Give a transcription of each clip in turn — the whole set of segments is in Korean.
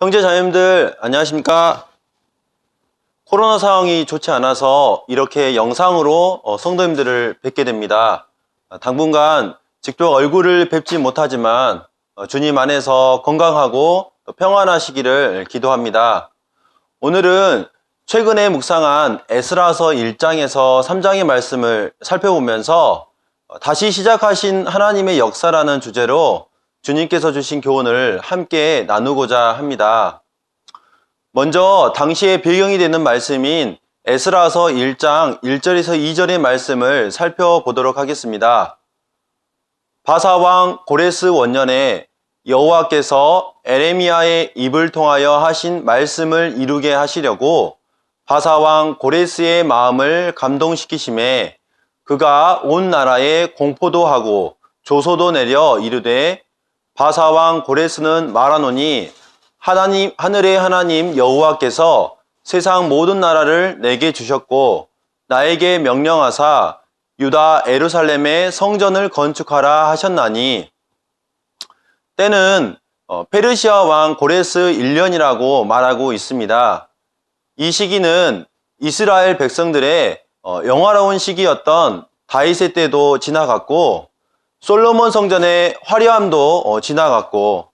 형제 자매님들 안녕하십니까? 코로나 상황이 좋지 않아서 이렇게 영상으로 성도님들을 뵙게 됩니다. 당분간 직접 얼굴을 뵙지 못하지만 주님 안에서 건강하고 평안하시기를 기도합니다. 오늘은 최근에 묵상한 에스라서 1장에서 3장의 말씀을 살펴보면서 다시 시작하신 하나님의 역사라는 주제로 주님께서 주신 교훈을 함께 나누고자 합니다. 먼저 당시의 배경이 되는 말씀인 에스라서 1장 1절에서 2절의 말씀을 살펴보도록 하겠습니다. 바사왕 고레스 원년에 여호와께서 에레미야의 입을 통하여 하신 말씀을 이루게 하시려고 바사왕 고레스의 마음을 감동시키심에 그가 온 나라에 공포도 하고 조소도 내려 이르되 바사왕 고레스는 말하노니 하늘의 하나님 여호와께서 세상 모든 나라를 내게 주셨고 나에게 명령하사 유다 예루살렘에 성전을 건축하라 하셨나니 때는 페르시아 왕 고레스 1년이라고 말하고 있습니다. 이 시기는 이스라엘 백성들의 영화로운 시기였던 다윗의 때도 지나갔고 솔로몬 성전의 화려함도 지나갔고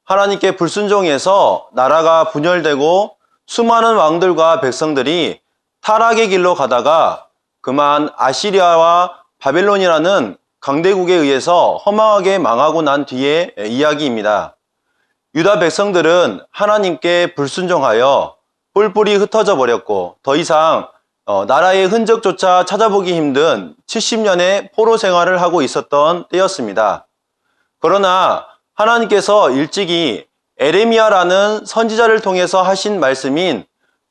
하나님께 불순종해서 나라가 분열되고 수많은 왕들과 백성들이 타락의 길로 가다가 그만 아시리아와 바벨론이라는 강대국에 의해서 허망하게 망하고 난 뒤의 이야기입니다. 유다 백성들은 하나님께 불순종하여 뿔뿔이 흩어져 버렸고 더 이상 나라의 흔적조차 찾아보기 힘든 70년의 포로 생활을 하고 있었던 때였습니다. 그러나 하나님께서 일찍이 에레미야라는 선지자를 통해서 하신 말씀인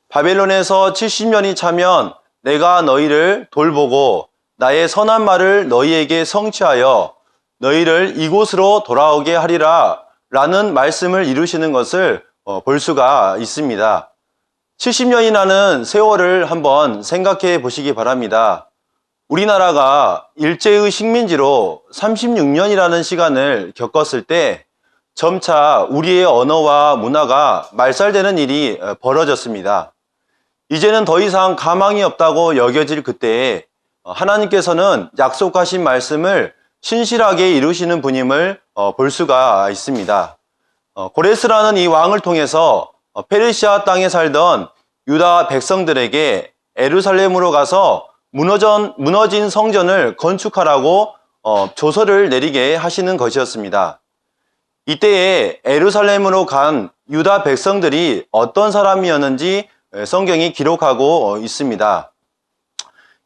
바벨론에서 70년이 차면 내가 너희를 돌보고 나의 선한 말을 너희에게 성취하여 너희를 이곳으로 돌아오게 하리라 라는 말씀을 이루시는 것을 볼 수가 있습니다. 70년이라는 세월을 한번 생각해 보시기 바랍니다. 우리나라가 일제의 식민지로 36년이라는 시간을 겪었을 때 점차 우리의 언어와 문화가 말살되는 일이 벌어졌습니다. 이제는 더 이상 가망이 없다고 여겨질 그때에 하나님께서는 약속하신 말씀을 신실하게 이루시는 분임을 볼 수가 있습니다. 고레스라는 이 왕을 통해서 페르시아 땅에 살던 유다 백성들에게 예루살렘으로 가서 무너진 성전을 건축하라고 조서를 내리게 하시는 것이었습니다. 이때에 예루살렘으로 간 유다 백성들이 어떤 사람이었는지 성경이 기록하고 있습니다.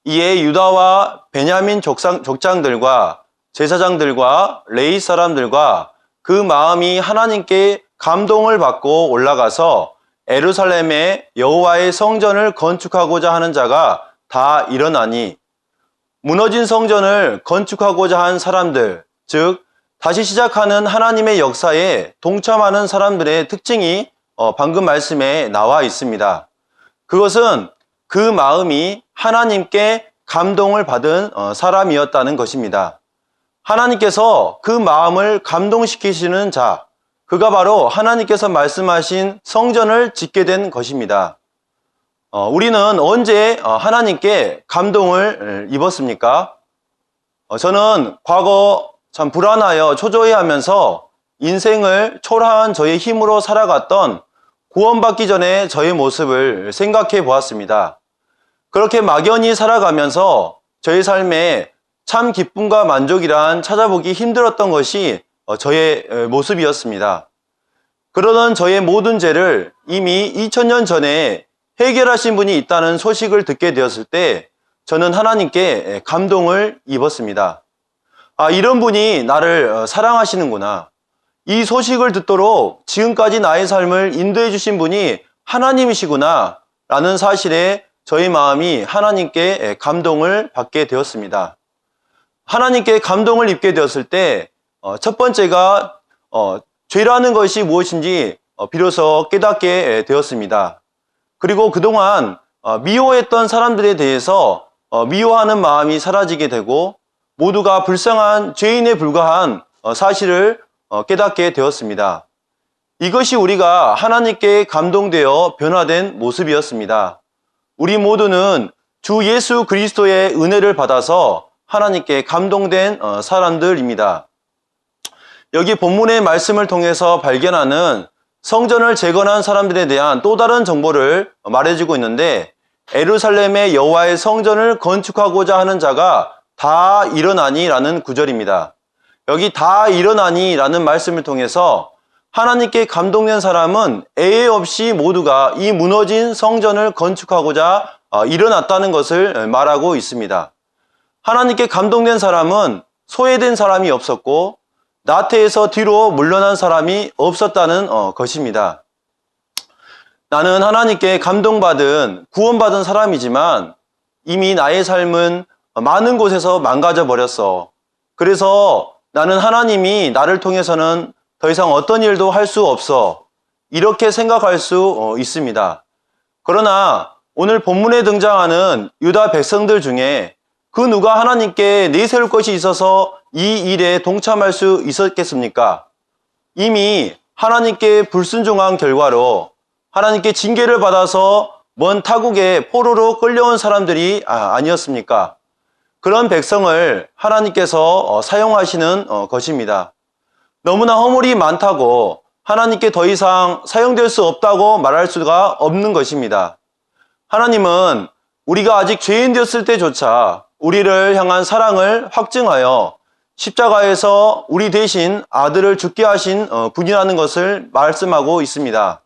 이에 유다와 베냐민 족장들과 제사장들과 레위 사람들과 그 마음이 하나님께 감동을 받고 올라가서 예루살렘에 여호와의 성전을 건축하고자 하는 자가 다 일어나니 무너진 성전을 건축하고자 한 사람들, 즉 다시 시작하는 하나님의 역사에 동참하는 사람들의 특징이 방금 말씀에 나와 있습니다. 그것은 그 마음이 하나님께 감동을 받은 사람이었다는 것입니다. 하나님께서 그 마음을 감동시키시는 자, 그가 바로 하나님께서 말씀하신 성전을 짓게 된 것입니다. 우리는 언제 하나님께 감동을 입었습니까? 저는 과거 참 불안하여 초조해하면서 인생을 초라한 저의 힘으로 살아갔던 구원받기 전에 저의 모습을 생각해 보았습니다. 그렇게 막연히 살아가면서 저의 삶에 참 기쁨과 만족이란 찾아보기 힘들었던 것이 저의 모습이었습니다. 그러던 저의 모든 죄를 이미 2000년 전에 해결하신 분이 있다는 소식을 듣게 되었을 때 저는 하나님께 감동을 입었습니다. 이런 분이 나를 사랑하시는구나. 이 소식을 듣도록 지금까지 나의 삶을 인도해 주신 분이 하나님이시구나 라는 사실에 저희 마음이 하나님께 감동을 받게 되었습니다. 하나님께 감동을 입게 되었을 때 첫 번째가 죄라는 것이 무엇인지 비로소 깨닫게 되었습니다. 그리고 그동안 미워했던 사람들에 대해서 미워하는 마음이 사라지게 되고 모두가 불쌍한 죄인에 불과한 사실을 깨닫게 되었습니다. 이것이 우리가 하나님께 감동되어 변화된 모습이었습니다. 우리 모두는 주 예수 그리스도의 은혜를 받아서 하나님께 감동된 사람들입니다. 여기 본문의 말씀을 통해서 발견하는 성전을 재건한 사람들에 대한 또 다른 정보를 말해주고 있는데, 예루살렘의 여호와의 성전을 건축하고자 하는 자가 다 일어나니 라는 구절입니다. 여기 다 일어나니 라는 말씀을 통해서 하나님께 감동된 사람은 애애 없이 모두가 이 무너진 성전을 건축하고자 일어났다는 것을 말하고 있습니다. 하나님께 감동된 사람은 소외된 사람이 없었고 나태에서 뒤로 물러난 사람이 없었다는 것입니다. 나는 하나님께 감동받은 구원받은 사람이지만 이미 나의 삶은 많은 곳에서 망가져 버렸어. 그래서 나는 하나님이 나를 통해서는 더 이상 어떤 일도 할 수 없어. 이렇게 생각할 수 있습니다. 그러나 오늘 본문에 등장하는 유다 백성들 중에 그 누가 하나님께 내세울 것이 있어서 이 일에 동참할 수 있었겠습니까? 이미 하나님께 불순종한 결과로 하나님께 징계를 받아서 먼 타국에 포로로 끌려온 사람들이 아니었습니까? 그런 백성을 하나님께서 사용하시는 것입니다. 너무나 허물이 많다고 하나님께 더 이상 사용될 수 없다고 말할 수가 없는 것입니다. 하나님은 우리가 아직 죄인 되었을 때조차 우리를 향한 사랑을 확증하여 십자가에서 우리 대신 아들을 죽게 하신 분이라는 것을 말씀하고 있습니다.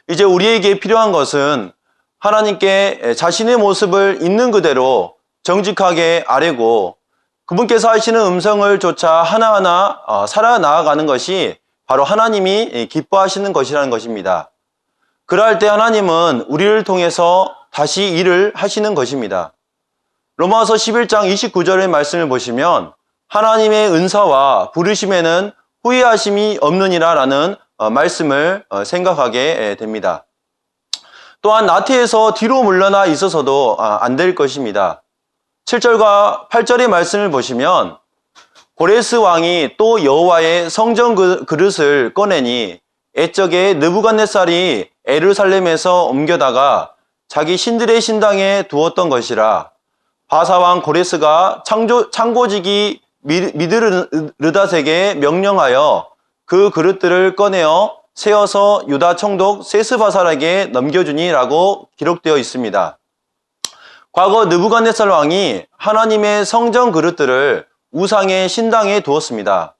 이제 우리에게 필요한 것은 하나님께 자신의 모습을 있는 그대로 정직하게 아뢰고 그분께서 하시는 음성을 쫓아 하나하나 살아나가는 것이 바로 하나님이 기뻐하시는 것이라는 것입니다. 그럴 때 하나님은 우리를 통해서 다시 일을 하시는 것입니다. 로마서 11장 29절의 말씀을 보시면 하나님의 은사와 부르심에는 후회하심이 없느니라 라는 말씀을 생각하게 됩니다. 또한 나태에서 뒤로 물러나 있어서도 안 될 것입니다. 7절과 8절의 말씀을 보시면 고레스 왕이 또 여호와의 성전 그릇을 꺼내니 옛적에 느부갓네살이 예루살렘에서 옮겨다가 자기 신들의 신당에 두었던 것이라. 바사왕 고레스가 창고지기 미드르닷에게 명령하여 그 그릇들을 꺼내어 세어서 유다 총독 세스바살에게 넘겨주니라고 기록되어 있습니다. 과거 느부갓네살 왕이 하나님의 성전 그릇들을 우상의 신당에 두었습니다.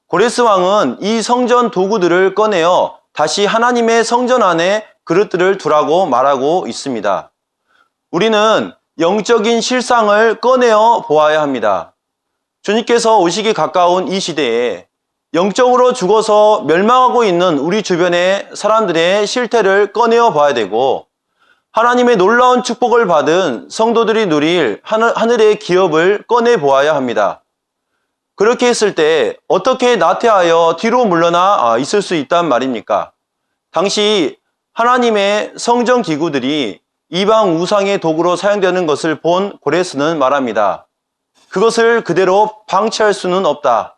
고레스 왕은 이 성전 도구들을 꺼내어 다시 하나님의 성전 안에 그릇들을 두라고 말하고 있습니다. 우리는 영적인 실상을 꺼내어 보아야 합니다. 주님께서 오시기 가까운 이 시대에 영적으로 죽어서 멸망하고 있는 우리 주변의 사람들의 실태를 꺼내어 봐야 되고, 하나님의 놀라운 축복을 받은 성도들이 누릴 하늘의 기업을 꺼내 보아야 합니다. 그렇게 했을 때 어떻게 나태하여 뒤로 물러나 있을 수 있단 말입니까? 당시 하나님의 성전 기구들이 이방 우상의 도구로 사용되는 것을 본 고레스는 말합니다. 그것을 그대로 방치할 수는 없다.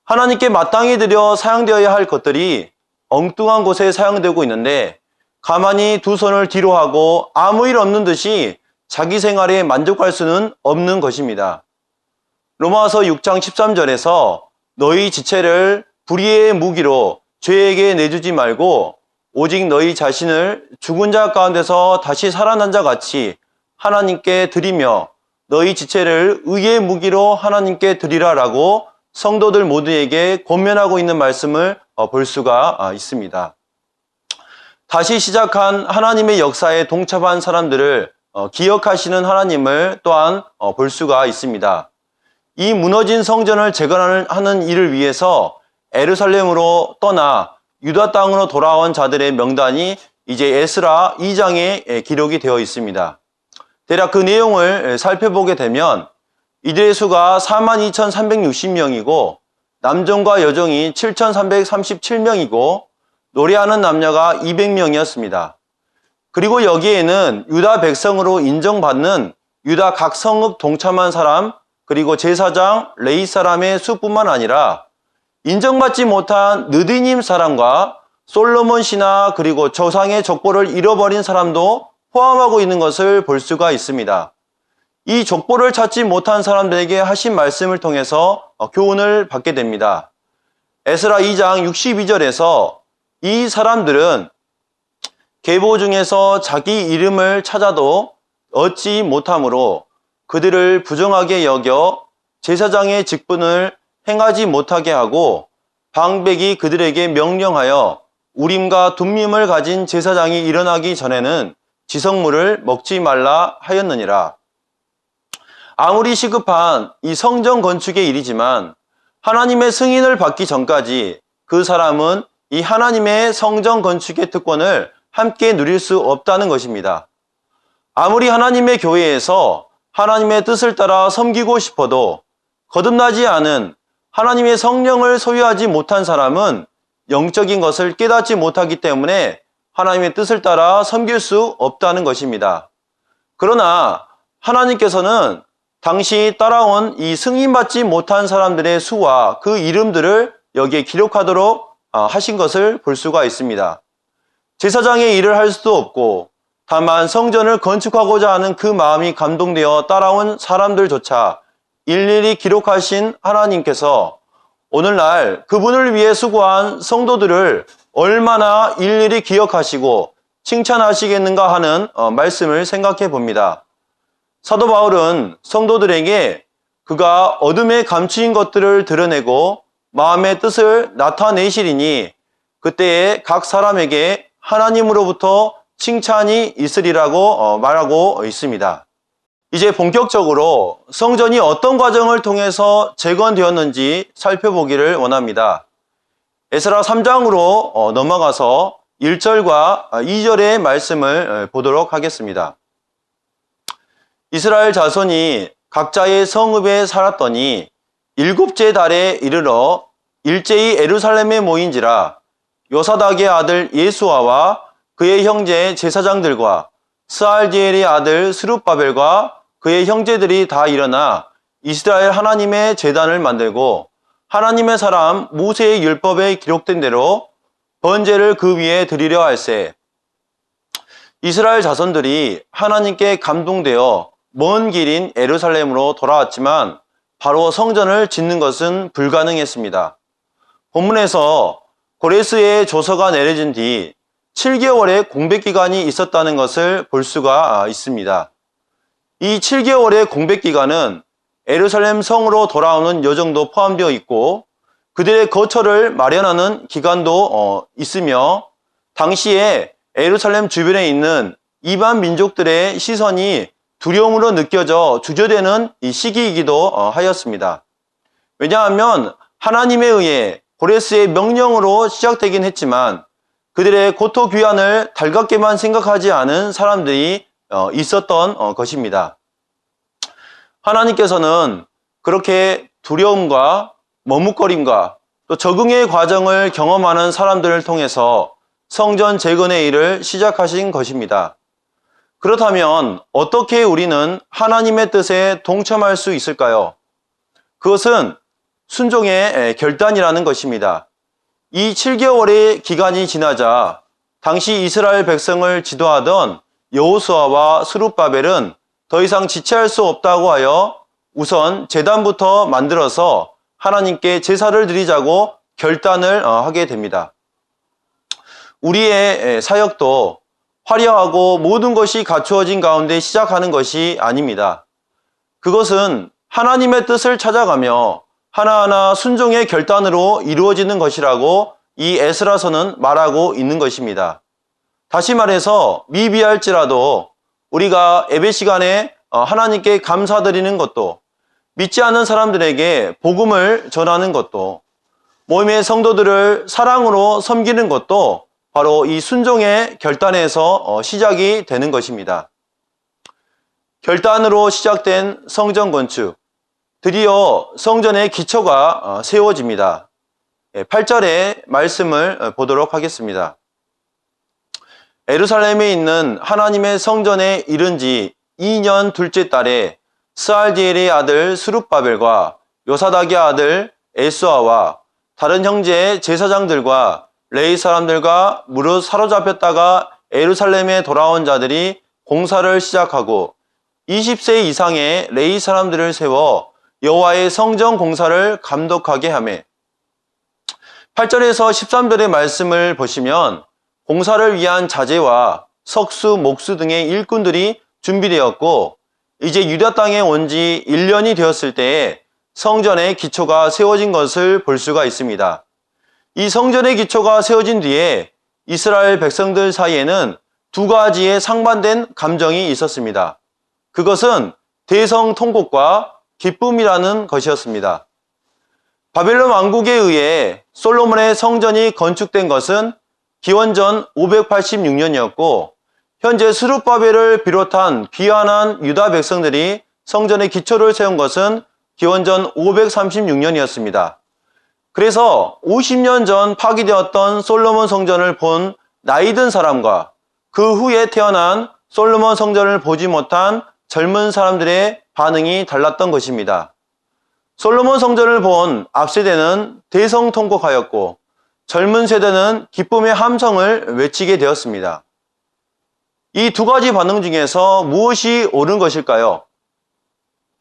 하나님께 마땅히 드려 사용되어야 할 것들이 엉뚱한 곳에 사용되고 있는데 가만히 두 손을 뒤로 하고 아무 일 없는 듯이 자기 생활에 만족할 수는 없는 것입니다. 로마서 6장 13절에서 너희 지체를 불의의 무기로 죄에게 내주지 말고 오직 너희 자신을 죽은 자 가운데서 다시 살아난 자 같이 하나님께 드리며 너희 지체를 의의 무기로 하나님께 드리라라고 성도들 모두에게 권면하고 있는 말씀을 볼 수가 있습니다. 다시 시작한 하나님의 역사에 동참한 사람들을 기억하시는 하나님을 또한 볼 수가 있습니다. 이 무너진 성전을 재건하는 일을 위해서 예루살렘으로 떠나 유다 땅으로 돌아온 자들의 명단이 이제 에스라 2장에 기록이 되어 있습니다. 대략 그 내용을 살펴보게 되면 이들의 수가 42,360명이고 남종과 여종이 7,337명이고 노래하는 남녀가 200명이었습니다. 그리고 여기에는 유다 백성으로 인정받는 유다 각 성읍 동참한 사람, 그리고 제사장, 레위 사람의 수뿐만 아니라 인정받지 못한 느디님 사람과 솔로몬 신하 그리고 조상의 족보를 잃어버린 사람도 포함하고 있는 것을 볼 수가 있습니다. 이 족보를 찾지 못한 사람들에게 하신 말씀을 통해서 교훈을 받게 됩니다. 에스라 2장 62절에서 이 사람들은 계보 중에서 자기 이름을 찾아도 얻지 못하므로 그들을 부정하게 여겨 제사장의 직분을 행하지 못하게 하고 방백이 그들에게 명령하여 우림과 둠밈을 가진 제사장이 일어나기 전에는 지성물을 먹지 말라 하였느니라. 아무리 시급한 이 성전 건축의 일이지만 하나님의 승인을 받기 전까지 그 사람은 이 하나님의 성전 건축의 특권을 함께 누릴 수 없다는 것입니다. 아무리 하나님의 교회에서 하나님의 뜻을 따라 섬기고 싶어도 거듭나지 않은 하나님의 성령을 소유하지 못한 사람은 영적인 것을 깨닫지 못하기 때문에 하나님의 뜻을 따라 섬길 수 없다는 것입니다. 그러나 하나님께서는 당시 따라온 이 승인받지 못한 사람들의 수와 그 이름들을 여기에 기록하도록 하신 것을 볼 수가 있습니다. 제사장의 일을 할 수도 없고 다만 성전을 건축하고자 하는 그 마음이 감동되어 따라온 사람들조차 일일이 기록하신 하나님께서 오늘날 그분을 위해 수고한 성도들을 얼마나 일일이 기억하시고 칭찬하시겠는가 하는 말씀을 생각해 봅니다. 사도 바울은 성도들에게 그가 어둠에 감추인 것들을 드러내고 마음의 뜻을 나타내시리니 그때에 각 사람에게 하나님으로부터 칭찬이 있으리라고 말하고 있습니다. 이제 본격적으로 성전이 어떤 과정을 통해서 재건되었는지 살펴보기를 원합니다. 에스라 3장으로 넘어가서 1절과 2절의 말씀을 보도록 하겠습니다. 이스라엘 자손이 각자의 성읍에 살았더니 7째 달에 이르러 일제히 예루살렘에 모인지라 요사닥의 아들 예수아와 그의 형제 제사장들과 스알디엘의 아들 스룹바벨과 그의 형제들이 다 일어나 이스라엘 하나님의 제단을 만들고 하나님의 사람 모세의 율법에 기록된 대로 번제를 그 위에 드리려 할세. 이스라엘 자손들이 하나님께 감동되어 먼 길인 예루살렘으로 돌아왔지만 바로 성전을 짓는 것은 불가능했습니다. 본문에서 고레스의 조서가 내려진 뒤 7개월의 공백기간이 있었다는 것을 볼 수가 있습니다. 이 7개월의 공백기간은 예루살렘 성으로 돌아오는 여정도 포함되어 있고 그들의 거처를 마련하는 기간도 있으며 당시에 예루살렘 주변에 있는 이방 민족들의 시선이 두려움으로 느껴져 주저되는 이 시기이기도 하였습니다. 왜냐하면 하나님에 의해 고레스의 명령으로 시작되긴 했지만 그들의 고토 귀환을 달갑게만 생각하지 않은 사람들이 있었던 것입니다. 하나님께서는 그렇게 두려움과 머뭇거림과 또 적응의 과정을 경험하는 사람들을 통해서 성전 재건의 일을 시작하신 것입니다. 그렇다면 어떻게 우리는 하나님의 뜻에 동참할 수 있을까요? 그것은 순종의 결단이라는 것입니다. 이 7개월의 기간이 지나자 당시 이스라엘 백성을 지도하던 여호수아와 스룹바벨은 더 이상 지체할 수 없다고 하여 우선 제단부터 만들어서 하나님께 제사를 드리자고 결단을 하게 됩니다. 우리의 사역도 화려하고 모든 것이 갖추어진 가운데 시작하는 것이 아닙니다. 그것은 하나님의 뜻을 찾아가며 하나하나 순종의 결단으로 이루어지는 것이라고 이 에스라서는 말하고 있는 것입니다. 다시 말해서 미비할지라도 우리가 예배 시간에 하나님께 감사드리는 것도 믿지 않는 사람들에게 복음을 전하는 것도 모임의 성도들을 사랑으로 섬기는 것도 바로 이 순종의 결단에서 시작이 되는 것입니다. 결단으로 시작된 성전 건축, 드디어 성전의 기초가 세워집니다. 8절의 말씀을 보도록 하겠습니다. 예루살렘에 있는 하나님의 성전에 이른 지 2년 둘째 달에 스알디엘의 아들 스룹바벨과 요사닥의 아들 에스아와 다른 형제 제사장들과 레위 사람들과 무릇 사로잡혔다가 예루살렘에 돌아온 자들이 공사를 시작하고 20세 이상의 레위 사람들을 세워 여호와의 성전 공사를 감독하게 하매 8절에서 13절의 말씀을 보시면 공사를 위한 자재와 석수, 목수 등의 일꾼들이 준비되었고 이제 유다 땅에 온 지 1년이 되었을 때에 성전의 기초가 세워진 것을 볼 수가 있습니다. 이 성전의 기초가 세워진 뒤에 이스라엘 백성들 사이에는 두 가지의 상반된 감정이 있었습니다. 그것은 대성통곡과 기쁨이라는 것이었습니다. 바벨론 왕국에 의해 솔로몬의 성전이 건축된 것은 기원전 586년이었고 현재 스룹바벨을 비롯한 귀환한 유다 백성들이 성전의 기초를 세운 것은 기원전 536년이었습니다. 그래서 50년 전 파기되었던 솔로몬 성전을 본 나이든 사람과 그 후에 태어난 솔로몬 성전을 보지 못한 젊은 사람들의 반응이 달랐던 것입니다. 솔로몬 성전을 본 앞세대는 대성통곡하였고 젊은 세대는 기쁨의 함성을 외치게 되었습니다. 이 두 가지 반응 중에서 무엇이 옳은 것일까요?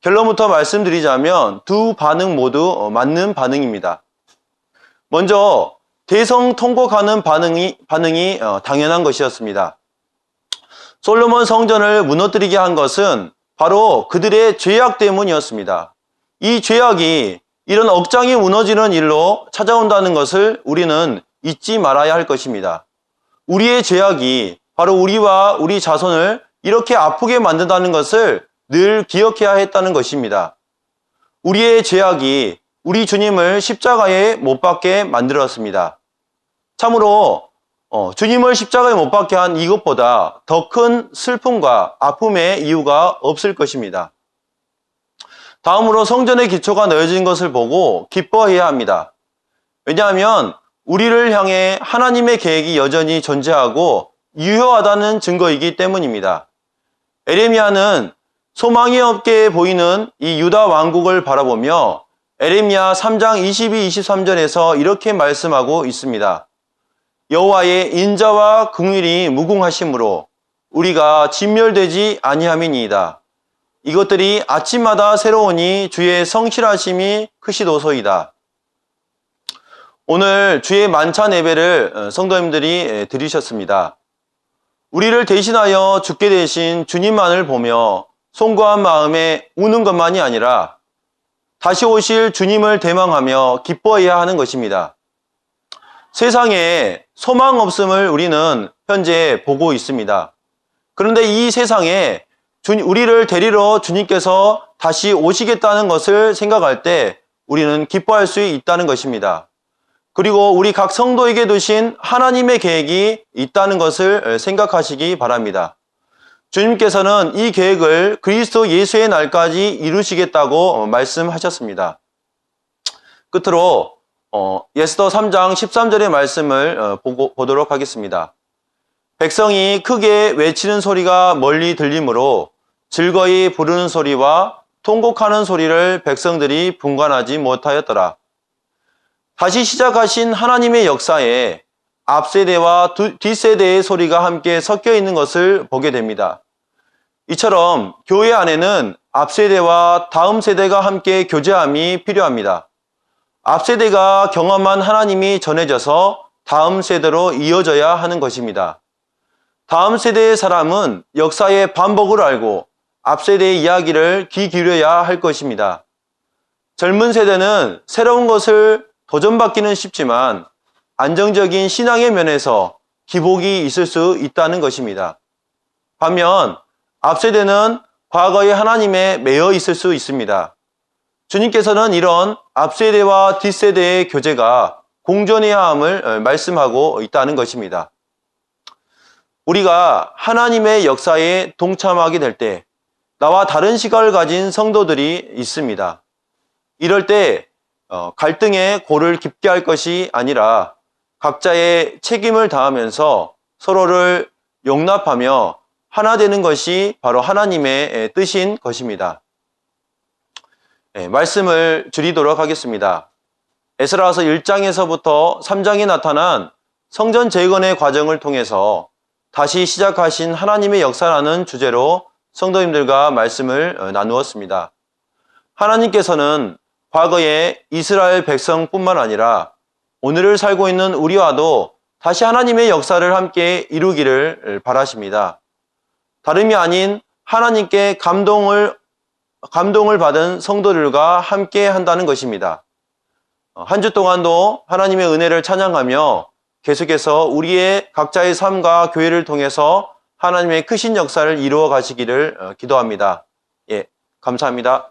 결론부터 말씀드리자면 두 반응 모두 맞는 반응입니다. 먼저 대성통곡하는 반응이 당연한 것이었습니다. 솔로몬 성전을 무너뜨리게 한 것은 바로 그들의 죄악 때문이었습니다. 이 죄악이 이런 억장이 무너지는 일로 찾아온다는 것을 우리는 잊지 말아야 할 것입니다. 우리의 죄악이 바로 우리와 우리 자손을 이렇게 아프게 만든다는 것을 늘 기억해야 했다는 것입니다. 우리의 죄악이 우리 주님을 십자가에 못 박게 만들었습니다. 참으로 주님을 십자가에 못 박게 한 이것보다 더 큰 슬픔과 아픔의 이유가 없을 것입니다. 다음으로 성전의 기초가 놓여진 것을 보고 기뻐해야 합니다. 왜냐하면 우리를 향해 하나님의 계획이 여전히 존재하고 유효하다는 증거이기 때문입니다. 에레미야는 소망이 없게 보이는 이 유다 왕국을 바라보며 에레미야 3장 22, 23절에서 이렇게 말씀하고 있습니다. 여호와의 인자와 긍휼이 무궁하심으로 우리가 진멸되지 아니함이니이다. 이것들이 아침마다 새로우니 주의 성실하심이 크시도소이다. 오늘 주의 만찬 예배를 성도님들이 드리셨습니다. 우리를 대신하여 죽게 되신 주님만을 보며 송구한 마음에 우는 것만이 아니라 다시 오실 주님을 대망하며 기뻐해야 하는 것입니다. 세상에 소망 없음을 우리는 현재 보고 있습니다. 그런데 이 세상에 우리를 데리러 주님께서 다시 오시겠다는 것을 생각할 때 우리는 기뻐할 수 있다는 것입니다. 그리고 우리 각 성도에게 두신 하나님의 계획이 있다는 것을 생각하시기 바랍니다. 주님께서는 이 계획을 그리스도 예수의 날까지 이루시겠다고 말씀하셨습니다. 끝으로 예스더 3장 13절의 말씀을 보도록 하겠습니다. 백성이 크게 외치는 소리가 멀리 들리므로 즐거이 부르는 소리와 통곡하는 소리를 백성들이 분간하지 못하였더라. 다시 시작하신 하나님의 역사에 앞세대와 뒷세대의 소리가 함께 섞여 있는 것을 보게 됩니다. 이처럼 교회 안에는 앞세대와 다음 세대가 함께 교제함이 필요합니다. 앞세대가 경험한 하나님이 전해져서 다음 세대로 이어져야 하는 것입니다. 다음 세대의 사람은 역사의 반복을 알고 앞세대의 이야기를 귀 기울여야 할 것입니다. 젊은 세대는 새로운 것을 도전받기는 쉽지만 안정적인 신앙의 면에서 기복이 있을 수 있다는 것입니다. 반면 앞세대는 과거의 하나님에 매여 있을 수 있습니다. 주님께서는 이런 앞세대와 뒷세대의 교제가 공존해야 함을 말씀하고 있다는 것입니다. 우리가 하나님의 역사에 동참하게 될 때 나와 다른 시각을 가진 성도들이 있습니다. 이럴 때 갈등의 골을 깊게 할 것이 아니라 각자의 책임을 다하면서 서로를 용납하며 하나 되는 것이 바로 하나님의 뜻인 것입니다. 말씀을 드리도록 하겠습니다. 에스라서 1장에서부터 3장에 나타난 성전 재건의 과정을 통해서 다시 시작하신 하나님의 역사라는 주제로 성도님들과 말씀을 나누었습니다. 하나님께서는 과거의 이스라엘 백성뿐만 아니라 오늘을 살고 있는 우리와도 다시 하나님의 역사를 함께 이루기를 바라십니다. 다름이 아닌 하나님께 감동을 받은 성도들과 함께 한다는 것입니다. 한 주 동안도 하나님의 은혜를 찬양하며 계속해서 우리의 각자의 삶과 교회를 통해서 하나님의 크신 역사를 이루어 가시기를 기도합니다. 예, 감사합니다.